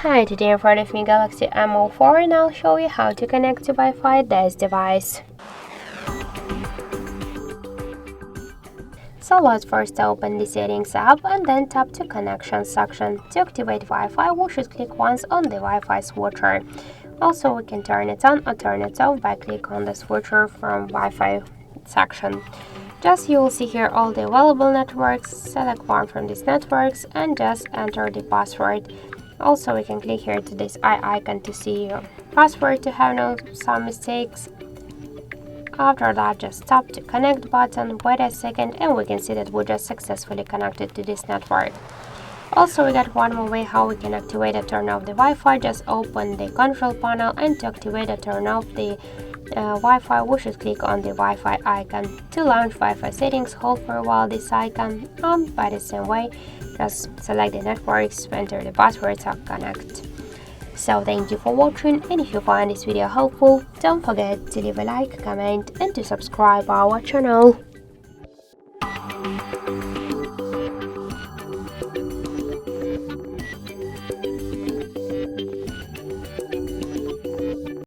Hi, today in front of me Galaxy M04 and I'll show you how to connect to Wi-Fi this device. So let's first open the Settings app and then tap to Connection section. To activate Wi-Fi, we should click once on the Wi-Fi switcher. Also, we can turn it on or turn it off by clicking on the switcher from Wi-Fi section. Just you will see here all the available networks, select one from these networks and just enter the password. Also, we can click here to this eye icon to see your password to have some mistakes. After that, just tap to connect button, wait a second, and we can see that we just successfully connected to this network. Also, we got one more way how we can activate or turn off the Wi-Fi. Just open the control panel, and to activate or turn off the Wi-Fi, we should click on the Wi-Fi icon. To launch Wi-Fi settings, hold for a while this icon, and by the same way, just select the networks, enter the password to connect. So thank you for watching, and if you find this video helpful, don't forget to leave a like, comment and to subscribe our channel.